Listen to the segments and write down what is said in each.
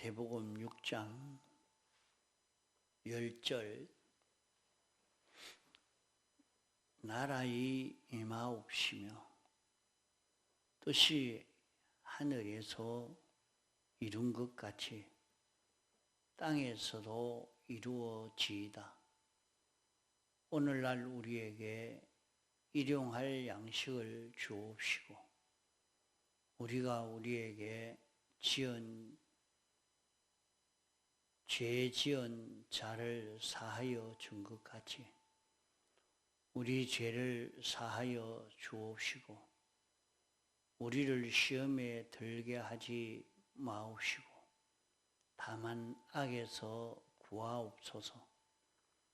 마태복음 6장 10절 나라의 임하옵시며 뜻이 하늘에서 이룬 것 같이 땅에서도 이루어지이다. 오늘날 우리에게 일용할 양식을 주옵시고 우리가 우리에게 죄 지은 자를 사하여 준 것 같이 우리 죄를 사하여 주옵시고 우리를 시험에 들게 하지 마옵시고 다만 악에서 구하옵소서.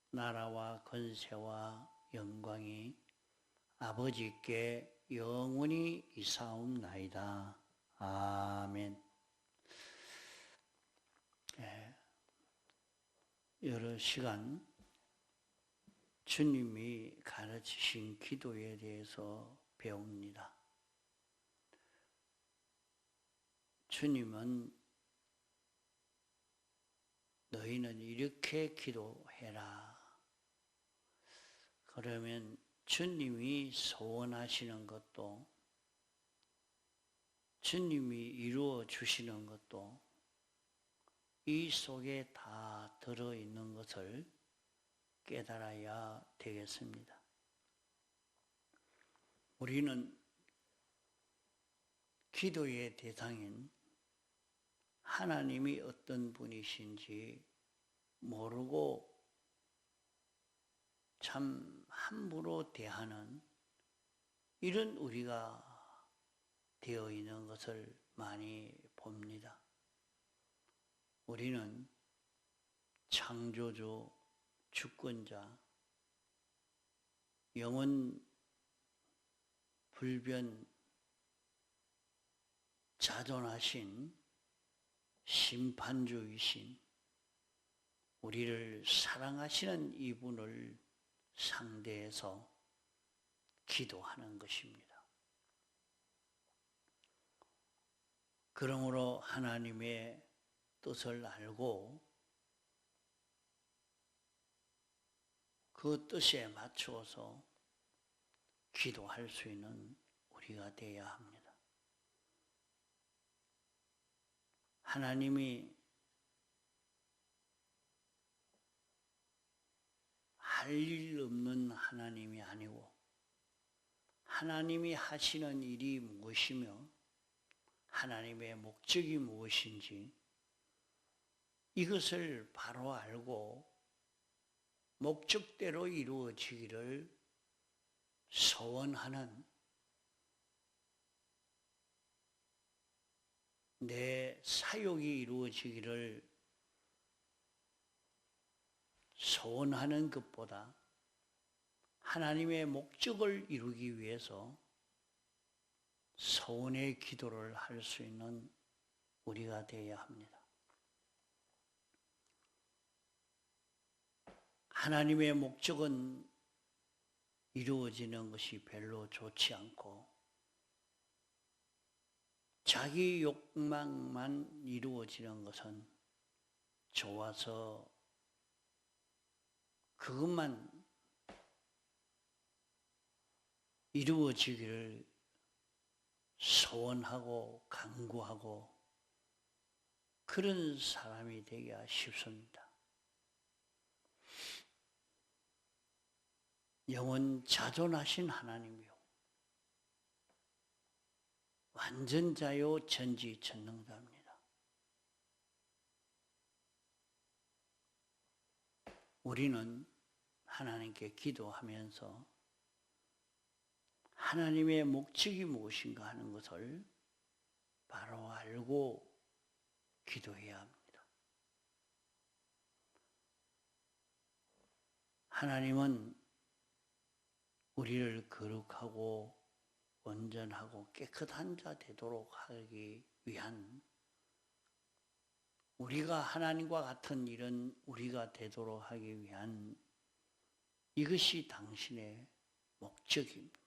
나라와 권세와 영광이 아버지께 영원히 있사옵나이다. 아멘. 여러 시간 주님이 가르치신 기도에 대해서 배웁니다. 주님은 너희는 이렇게 기도해라. 그러면 주님이 소원하시는 것도 주님이 이루어 주시는 것도 이 속에 다 들어있는 것을 깨달아야 되겠습니다. 우리는 기도의 대상인 하나님이 어떤 분이신지 모르고 참 함부로 대하는 이런 우리가 되어 있는 것을 많이 봅니다. 우리는 창조주, 주권자, 영원 불변, 자존하신 심판주이신 우리를 사랑하시는 이분을 상대해서 기도하는 것입니다. 그러므로 하나님의 뜻을 알고 그 뜻에 맞추어서 기도할 수 있는 우리가 되어야 합니다. 하나님이 할 일 없는 하나님이 아니고 하나님이 하시는 일이 무엇이며 하나님의 목적이 무엇인지 이것을 바로 알고 목적대로 이루어지기를 소원하는 내 사역이 이루어지기를 소원하는 것보다 하나님의 목적을 이루기 위해서 소원의 기도를 할 수 있는 우리가 되어야 합니다. 하나님의 목적은 이루어지는 것이 별로 좋지 않고 자기 욕망만 이루어지는 것은 좋아서 그것만 이루어지기를 소원하고 간구하고 그런 사람이 되기가 쉽습니다. 영원 자존하신 하나님이요 완전자요 전지전능자입니다. 우리는 하나님께 기도하면서 하나님의 목적이 무엇인가 하는 것을 바로 알고 기도해야 합니다. 하나님은 우리를 거룩하고 온전하고 깨끗한 자 되도록 하기 위한 우리가 하나님과 같은 이런 우리가 되도록 하기 위한 이것이 당신의 목적입니다.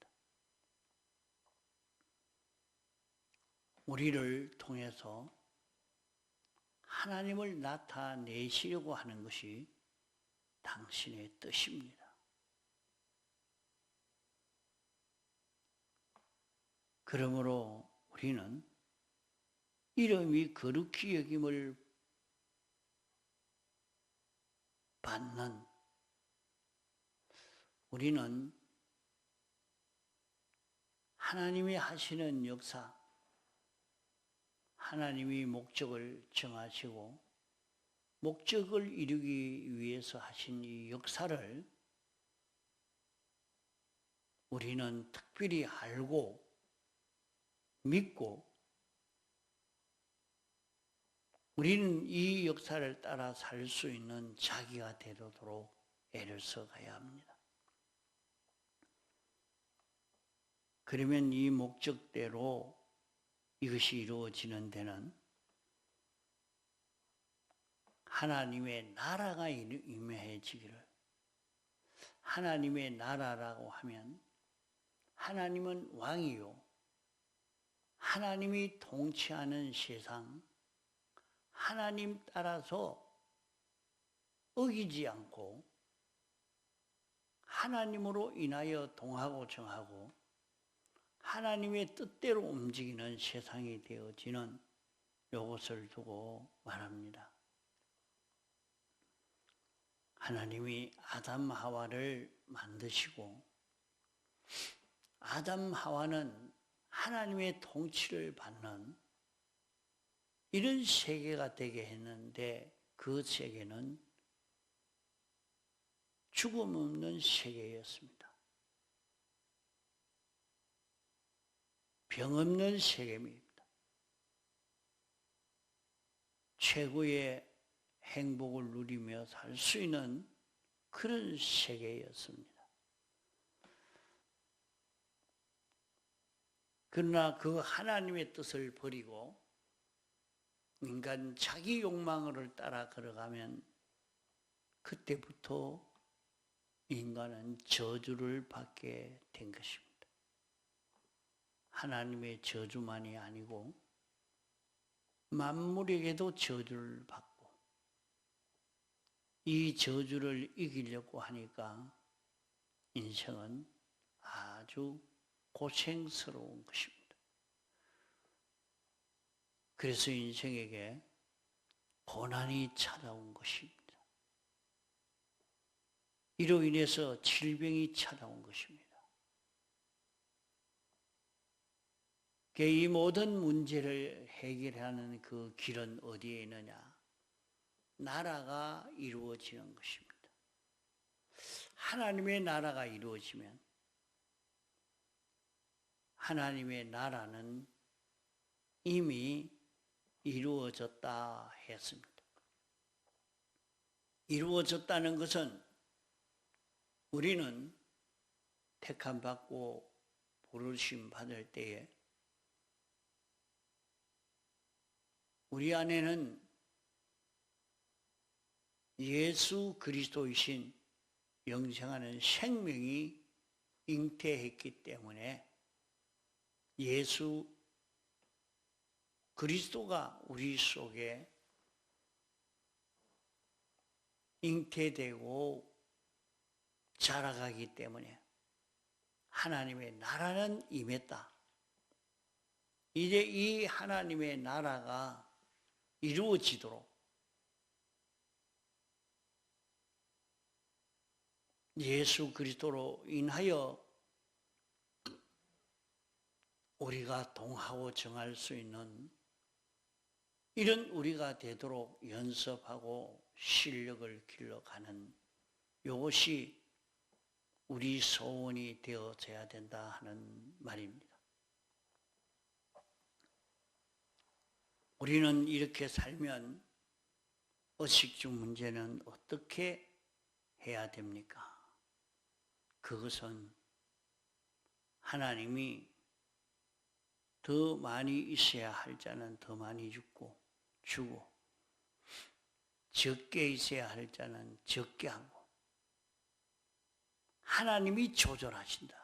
우리를 통해서 하나님을 나타내시려고 하는 것이 당신의 뜻입니다. 그러므로 우리는 이름이 거룩히 여김을 받는, 우리는 하나님이 하시는 역사, 하나님이 목적을 정하시고 목적을 이루기 위해서 하신 이 역사를 우리는 특별히 알고 믿고, 우리는 이 역사를 따라 살 수 있는 자기가 되도록 애를 써가야 합니다. 그러면 이 목적대로 이것이 이루어지는 데는 하나님의 나라가 임해지기를, 하나님의 나라라고 하면 하나님은 왕이요, 하나님이 통치하는 세상, 하나님 따라서 어기지 않고 하나님으로 인하여 동하고 정하고 하나님의 뜻대로 움직이는 세상이 되어지는 이것을 두고 말합니다. 하나님이 아담 하와를 만드시고 아담 하와는 하나님의 통치를 받는 이런 세계가 되게 했는데, 그 세계는 죽음 없는 세계였습니다. 병 없는 세계입니다. 최고의 행복을 누리며 살 수 있는 그런 세계였습니다. 그러나 그 하나님의 뜻을 버리고 인간 자기 욕망을 따라 걸어가면 그때부터 인간은 저주를 받게 된 것입니다. 하나님의 저주만이 아니고 만물에게도 저주를 받고, 이 저주를 이기려고 하니까 인생은 아주 고생스러운 것입니다. 그래서 인생에게 고난이 찾아온 것입니다. 이로 인해서 질병이 찾아온 것입니다. 이 모든 문제를 해결하는 그 길은 어디에 있느냐? 나라가 이루어지는 것입니다. 하나님의 나라가 이루어지면, 하나님의 나라는 이미 이루어졌다 했습니다. 이루어졌다는 것은 우리는 택함 받고 부르심 받을 때에 우리 안에는 예수 그리스도이신 영생하는 생명이 잉태했기 때문에 예수 그리스도가 우리 속에 잉태되고 자라가기 때문에 하나님의 나라는 임했다. 이제 이 하나님의 나라가 이루어지도록 예수 그리스도로 인하여 우리가 동하고 정할 수 있는 이런 우리가 되도록 연습하고 실력을 길러가는 이것이 우리 소원이 되어져야 된다 하는 말입니다. 우리는 이렇게 살면 의식주 문제는 어떻게 해야 됩니까? 그것은 하나님이 더 많이 있어야 할 자는 더 많이 주고 적게 있어야 할 자는 적게 하고, 하나님이 조절하신다.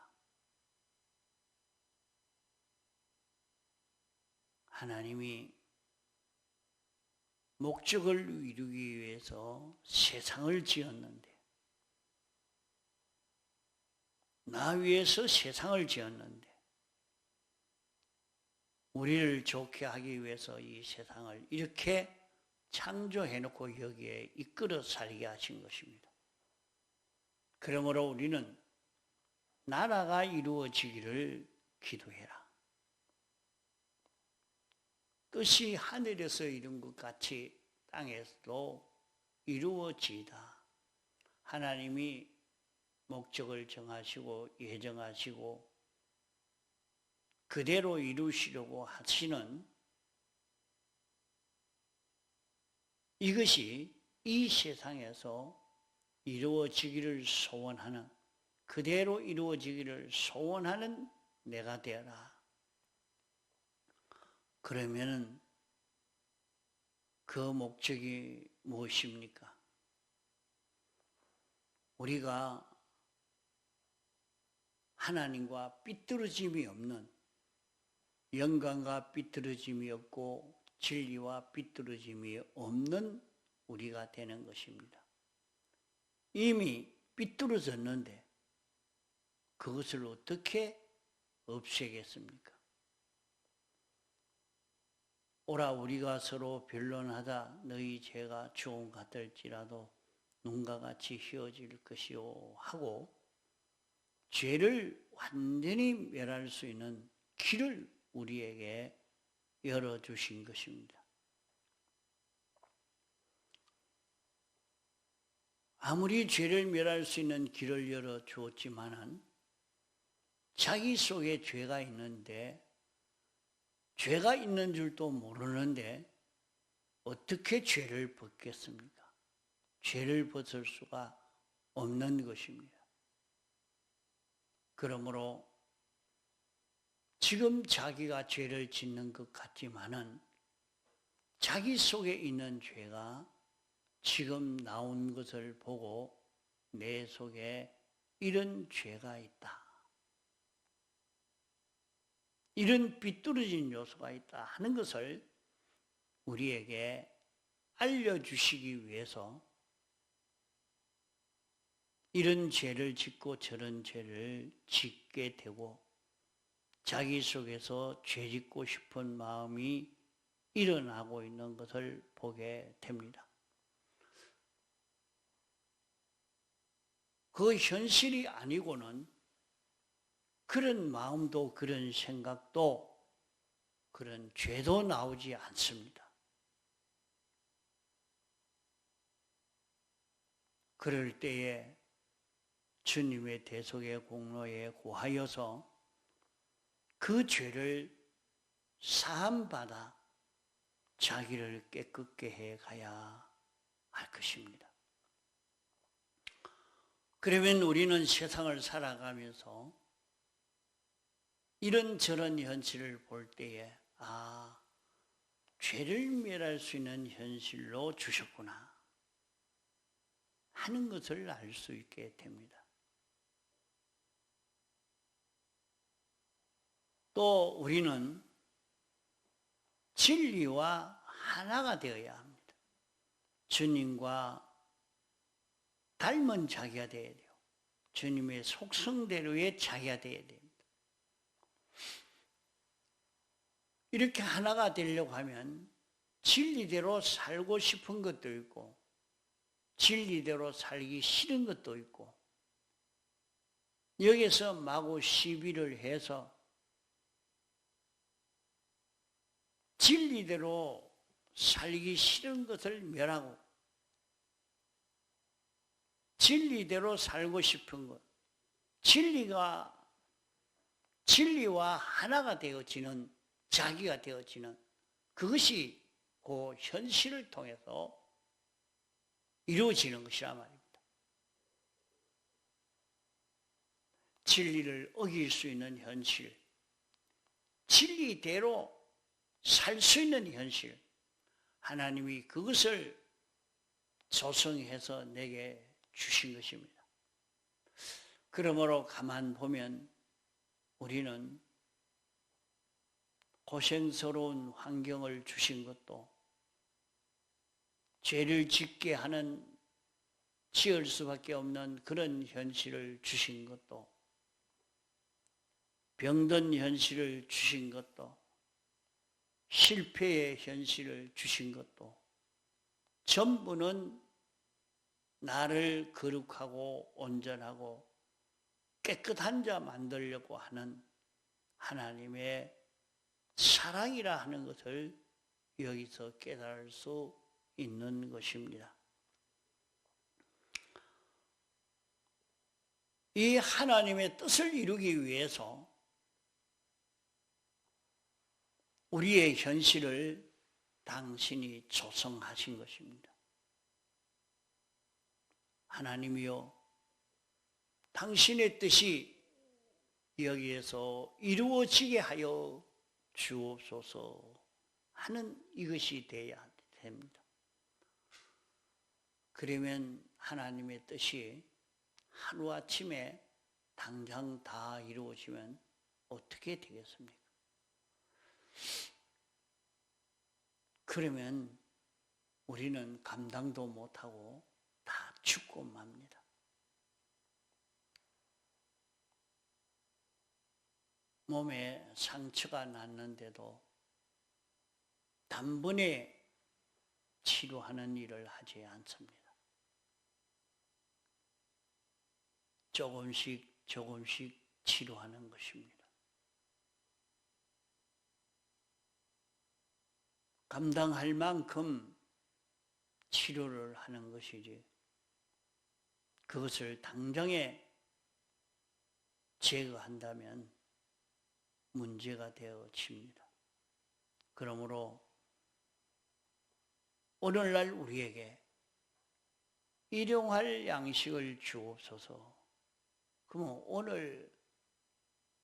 하나님이 목적을 이루기 위해서 세상을 지었는데, 나 위해서 세상을 지었는데, 우리를 좋게 하기 위해서 이 세상을 이렇게 창조해놓고 여기에 이끌어 살게 하신 것입니다. 그러므로 우리는 나라가 이루어지기를 기도해라. 뜻이 하늘에서 이룬 것 같이 땅에서도 이루어지이다. 하나님이 목적을 정하시고 예정하시고 그대로 이루시려고 하시는 이것이 이 세상에서 이루어지기를 소원하는, 그대로 이루어지기를 소원하는 내가 되어라. 그러면은 그 목적이 무엇입니까? 우리가 하나님과 삐뚤어짐이 없는, 영광과 삐뚤어짐이 없고 진리와 삐뚤어짐이 없는 우리가 되는 것입니다. 이미 삐뚤어졌는데 그것을 어떻게 없애겠습니까? 오라 우리가 서로 변론하다 너희 죄가 주홍 같을지라도 눈과 같이 희어질 것이요 하고 죄를 완전히 멸할 수 있는 길을 우리에게 열어주신 것입니다. 아무리 죄를 멸할 수 있는 길을 열어주었지만은 자기 속에 죄가 있는데, 죄가 있는 줄도 모르는데 어떻게 죄를 벗겠습니까? 죄를 벗을 수가 없는 것입니다. 그러므로 지금 자기가 죄를 짓는 것 같지만은 자기 속에 있는 죄가 지금 나온 것을 보고 내 속에 이런 죄가 있다, 이런 삐뚤어진 요소가 있다 하는 것을 우리에게 알려주시기 위해서 이런 죄를 짓고 저런 죄를 짓게 되고 자기 속에서 죄 짓고 싶은 마음이 일어나고 있는 것을 보게 됩니다. 그 현실이 아니고는 그런 마음도 그런 생각도 그런 죄도 나오지 않습니다. 그럴 때에 주님의 대속의 공로에 구하여서 그 죄를 사함받아 자기를 깨끗게 해 가야 할 것입니다. 그러면 우리는 세상을 살아가면서 이런저런 현실을 볼 때에 죄를 멸할 수 있는 현실로 주셨구나 하는 것을 알 수 있게 됩니다. 또 우리는 진리와 하나가 되어야 합니다. 주님과 닮은 자기가 되어야 돼요. 주님의 속성대로의 자기가 되어야 됩니다. 이렇게 하나가 되려고 하면 진리대로 살고 싶은 것도 있고 진리대로 살기 싫은 것도 있고 여기서 마구 시비를 해서 진리대로 살기 싫은 것을 멸하고 진리대로 살고 싶은 것, 진리와 하나가 되어지는, 자기가 되어지는 그것이 그 현실을 통해서 이루어지는 것이란 말입니다. 진리를 어길 수 있는 현실, 진리대로 살 수 있는 현실, 하나님이 그것을 조성해서 내게 주신 것입니다. 그러므로 가만 보면 우리는 고생스러운 환경을 주신 것도 죄를 짓게 하는, 지을 수밖에 없는 그런 현실을 주신 것도, 병든 현실을 주신 것도, 실패의 현실을 주신 것도 전부는 나를 거룩하고 온전하고 깨끗한 자 만들려고 하는 하나님의 사랑이라 하는 것을 여기서 깨달을 수 있는 것입니다. 이 하나님의 뜻을 이루기 위해서 우리의 현실을 당신이 조성하신 것입니다. 하나님이여, 당신의 뜻이 여기에서 이루어지게 하여 주옵소서 하는 이것이 되어야 됩니다. 그러면 하나님의 뜻이 하루아침에 당장 다 이루어지면 어떻게 되겠습니까? 그러면 우리는 감당도 못하고 다 죽고 맙니다. 몸에 상처가 났는데도 단번에 치료하는 일을 하지 않습니다. 조금씩 조금씩 치료하는 것입니다. 감당할 만큼 치료를 하는 것이지, 그것을 당장에 제거한다면 문제가 되어집니다. 그러므로 오늘날 우리에게 일용할 양식을 주옵소서. 그러면 오늘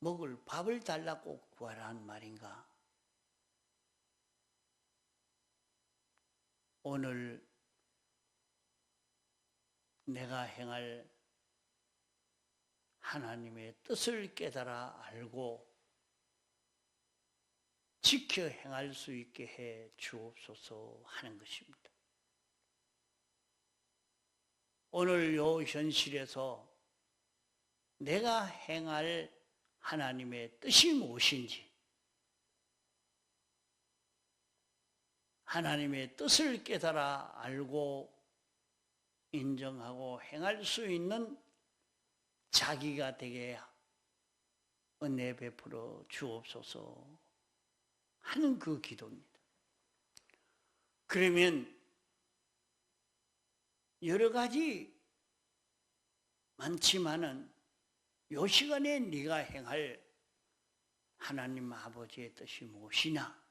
먹을 밥을 달라고 구하라는 말인가? 오늘 내가 행할 하나님의 뜻을 깨달아 알고 지켜 행할 수 있게 해 주옵소서 하는 것입니다. 오늘 요 현실에서 내가 행할 하나님의 뜻이 무엇인지, 하나님의 뜻을 깨달아 알고 인정하고 행할 수 있는 자기가 되게 은혜 베풀어 주옵소서 하는 그 기도입니다. 그러면 여러 가지 많지만은 요 시간에 네가 행할 하나님 아버지의 뜻이 무엇이냐?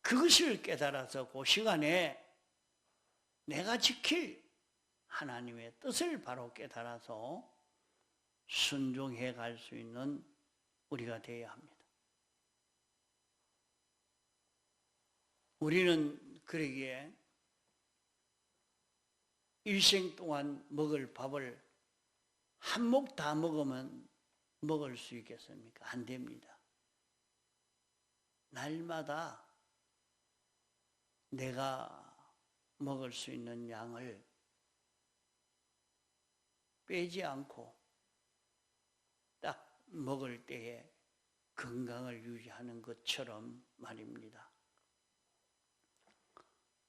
그것을 깨달아서 그 시간에 내가 지킬 하나님의 뜻을 바로 깨달아서 순종해 갈 수 있는 우리가 되어야 합니다. 우리는 그러기에 일생 동안 먹을 밥을 한 몫 다 먹으면 먹을 수 있겠습니까? 안 됩니다. 날마다 내가 먹을 수 있는 양을 빼지 않고 딱 먹을 때에 건강을 유지하는 것처럼 말입니다.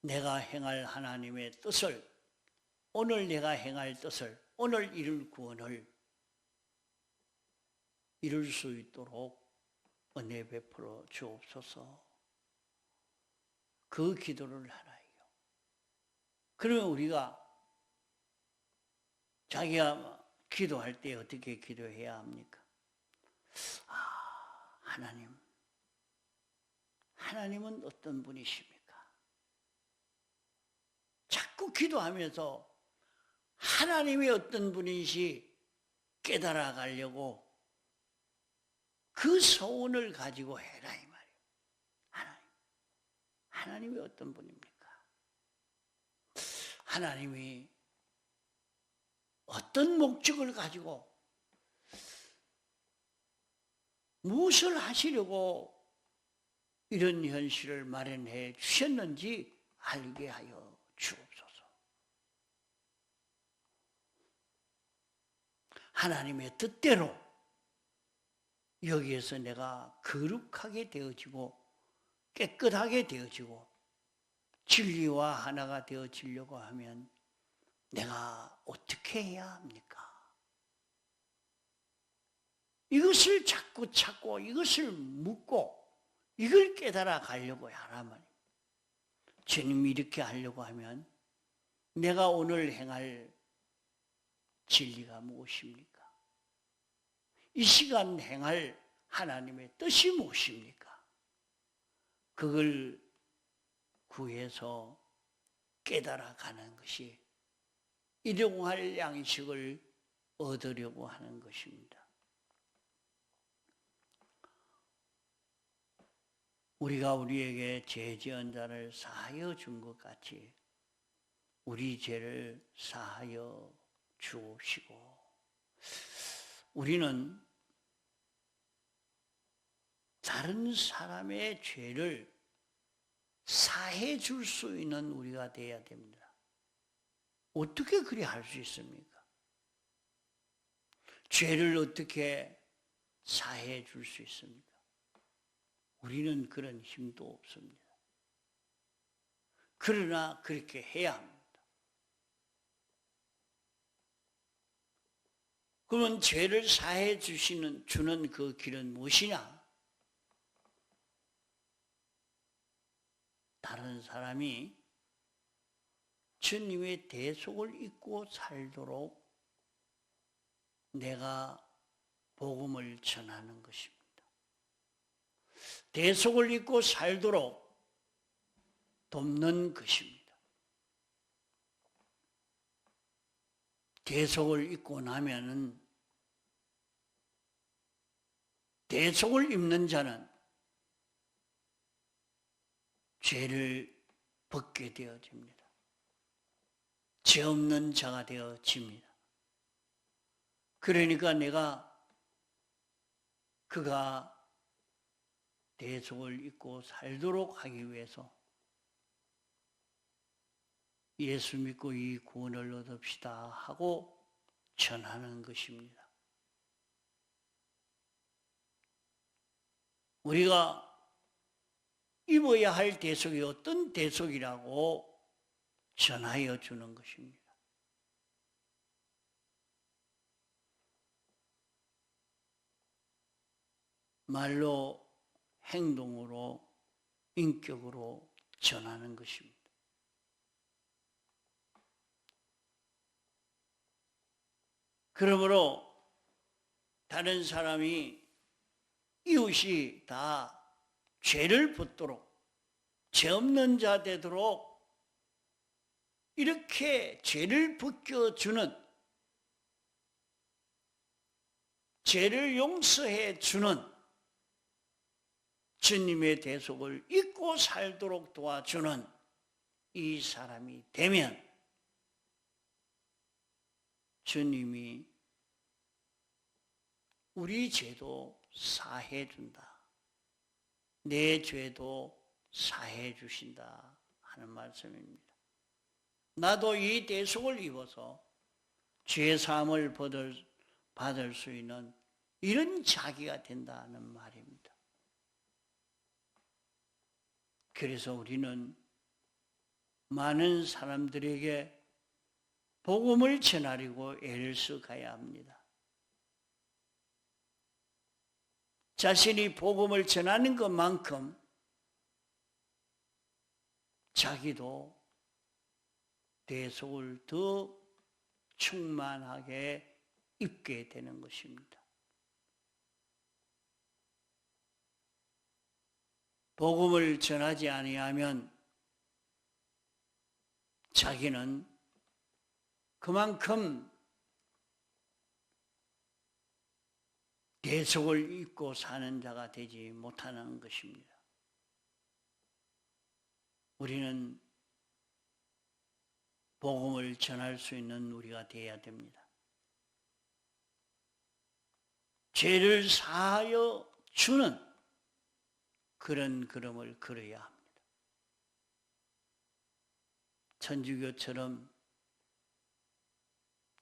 내가 행할 하나님의 뜻을, 오늘 내가 행할 뜻을, 오늘 이룰 구원을 이룰 수 있도록 은혜 베풀어 주옵소서. 그 기도를 하나요. 그러면 우리가 자기가 기도할 때 어떻게 기도해야 합니까? 하나님은 어떤 분이십니까? 자꾸 기도하면서 하나님이 어떤 분인지 깨달아 가려고 그 소원을 가지고 해라 이 말이에요. 하나님이 어떤 분입니까? 하나님이 어떤 목적을 가지고 무엇을 하시려고 이런 현실을 마련해 주셨는지 알게 하여 주옵소서. 하나님의 뜻대로 여기에서 내가 거룩하게 되어지고 깨끗하게 되어지고 진리와 하나가 되어지려고 하면 내가 어떻게 해야 합니까? 이것을 자꾸 찾고 이것을 묻고 이걸 깨달아 가려고 하라면 주님이 이렇게 하려고 하면 내가 오늘 행할 진리가 무엇입니까? 이 시간 행할 하나님의 뜻이 무엇입니까? 그걸 구해서 깨달아 가는 것이 일용할 양식을 얻으려고 하는 것입니다. 우리가 우리에게 죄 지은 자를 사하여 준 것 같이 우리 죄를 사하여 주옵시고, 우리는 다른 사람의 죄를 사해 줄 수 있는 우리가 되어야 됩니다. 어떻게 그리 할 수 있습니까? 죄를 어떻게 사해 줄 수 있습니까? 우리는 그런 힘도 없습니다. 그러나 그렇게 해야 합니다. 그러면 죄를 사해 주는 그 길은 무엇이냐? 다른 사람이 주님의 대속을 잊고 살도록 내가 복음을 전하는 것입니다. 대속을 잊고 살도록 돕는 것입니다. 대속을 잊고 나면은 대속을 입는 자는 죄를 벗게 되어집니다. 죄 없는 자가 되어집니다. 그러니까 그가 대속을 잊고 살도록 하기 위해서 예수 믿고 이 구원을 얻읍시다 하고 전하는 것입니다. 우리가 입어야 할 대속이 어떤 대속이라고 전하여 주는 것입니다. 말로, 행동으로, 인격으로 전하는 것입니다. 그러므로 다른 사람이, 이웃이 다 죄를 벗도록, 죄 없는 자 되도록 이렇게 죄를 벗겨주는, 죄를 용서해 주는 주님의 대속을 잊고 살도록 도와주는 이 사람이 되면 주님이 우리 죄도 사해 준다, 내 죄도 사해 주신다 하는 말씀입니다. 나도 이 대속을 입어서 죄 사함을 받을 수 있는 이런 자기가 된다는 말입니다. 그래서 우리는 많은 사람들에게 복음을 전하려고 애를 써 가야 합니다. 자신이 복음을 전하는 것만큼 자기도 대속을 더 충만하게 입게 되는 것입니다. 복음을 전하지 아니하면 자기는 그만큼 대속을 입고 사는 자가 되지 못하는 것입니다. 우리는 복음을 전할 수 있는 우리가 되어야 됩니다. 죄를 사하여 주는 그런 걸음을 걸어야 합니다. 천주교처럼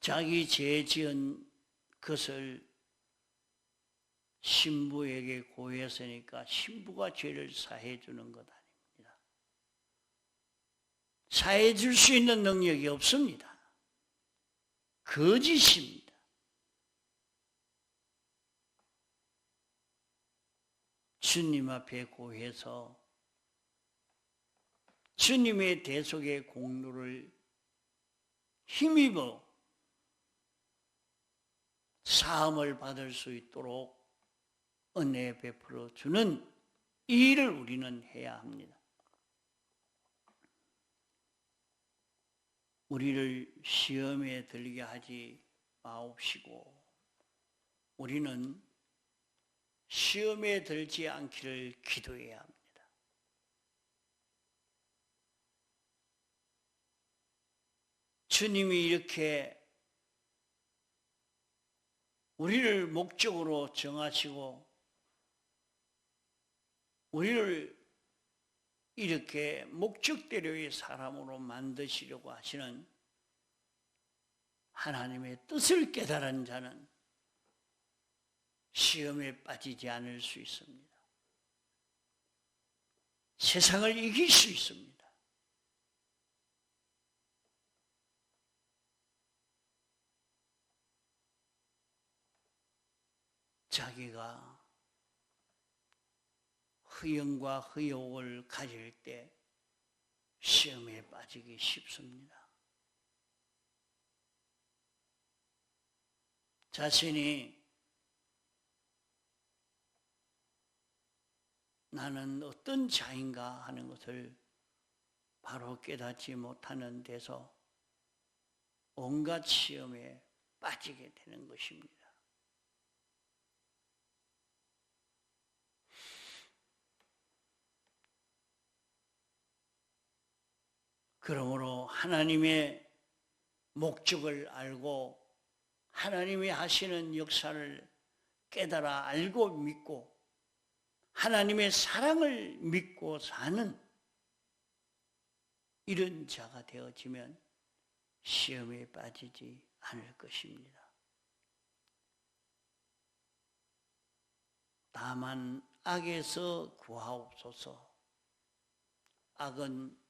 자기 죄 지은 것을 신부에게 고했으니까 신부가 죄를 사해 주는 것 아닙니다. 사해 줄 수 있는 능력이 없습니다. 거짓입니다. 주님 앞에 고해서 주님의 대속의 공로를 힘입어 사함을 받을 수 있도록 은혜 베풀어 주는 이 일을 우리는 해야 합니다. 우리를 시험에 들게 하지 마옵시고 우리는 시험에 들지 않기를 기도해야 합니다. 주님이 이렇게 우리를 목적으로 정하시고 우리를 이렇게 목적대로의 사람으로 만드시려고 하시는 하나님의 뜻을 깨달은 자는 시험에 빠지지 않을 수 있습니다. 세상을 이길 수 있습니다. 자기가 허영과 허욕을 가질 때 시험에 빠지기 쉽습니다. 자신이 나는 어떤 자인가 하는 것을 바로 깨닫지 못하는 데서 온갖 시험에 빠지게 되는 것입니다. 그러므로 하나님의 목적을 알고 하나님이 하시는 역사를 깨달아 알고 믿고 하나님의 사랑을 믿고 사는 이런 자가 되어지면 시험에 빠지지 않을 것입니다. 다만 악에서 구하옵소서. 악은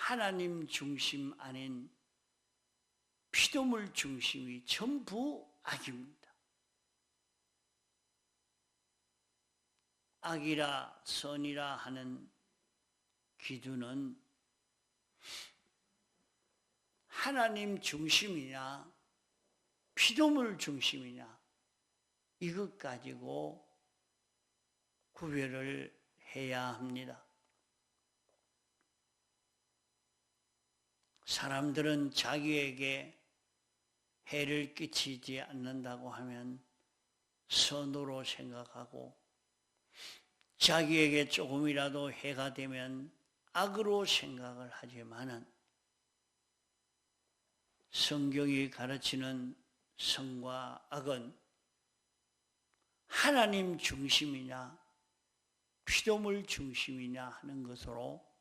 하나님 중심 아닌 피조물 중심이 전부 악입니다. 악이라 선이라 하는 기준은 하나님 중심이냐 피조물 중심이냐 이것 가지고 구별을 해야 합니다. 사람들은 자기에게 해를 끼치지 않는다고 하면 선으로 생각하고 자기에게 조금이라도 해가 되면 악으로 생각을 하지만은 성경이 가르치는 선과 악은 하나님 중심이냐 피조물 중심이냐 하는 것으로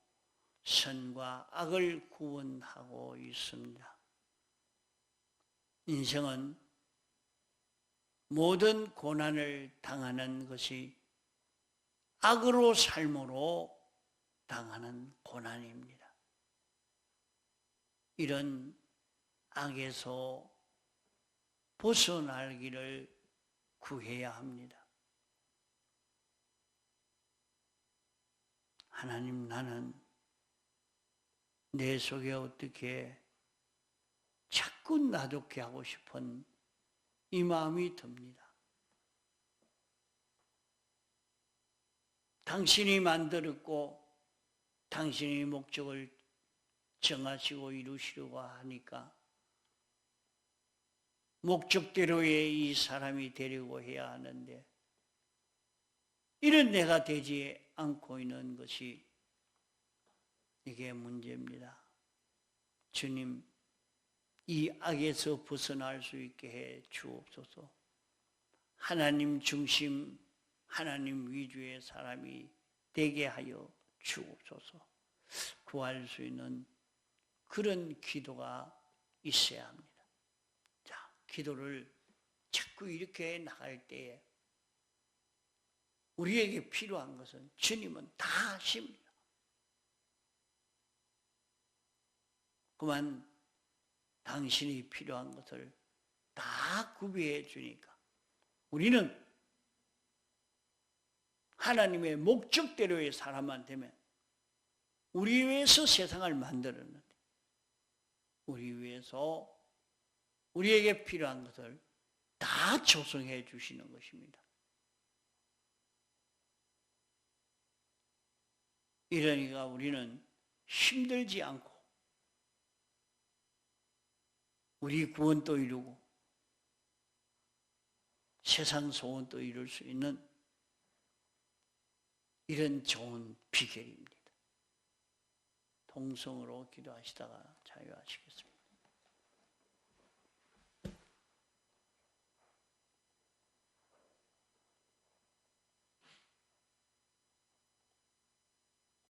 선과 악을 구분하고 있습니다. 인생은 모든 고난을 당하는 것이 악으로 삶으로 당하는 고난입니다. 이런 악에서 벗어나기를 구해야 합니다. 하나님, 나는 내 속에 어떻게 자꾸 놔두게 하고 싶은 이 마음이 듭니다. 당신이 만들었고 당신이 목적을 정하시고 이루시려고 하니까 목적대로의 이 사람이 되려고 해야 하는데 이런 내가 되지 않고 있는 것이 이게 문제입니다. 주님, 이 악에서 벗어날 수 있게 해 주옵소서. 하나님 중심, 하나님 위주의 사람이 되게 하여 주옵소서. 구할 수 있는 그런 기도가 있어야 합니다. 자, 기도를 자꾸 이렇게 나갈 때에 우리에게 필요한 것은 주님은 다 아십니다. 그만 당신이 필요한 것을 다 구비해 주니까 우리는 하나님의 목적대로의 사람만 되면 우리 위해서 세상을 만들었는데 우리 위해서 우리에게 필요한 것을 다 조성해 주시는 것입니다. 이러니까 우리는 힘들지 않고 우리 구원도 이루고 세상 소원도 이룰 수 있는 이런 좋은 비결입니다. 통성으로 기도하시다가 자유하시겠습니다.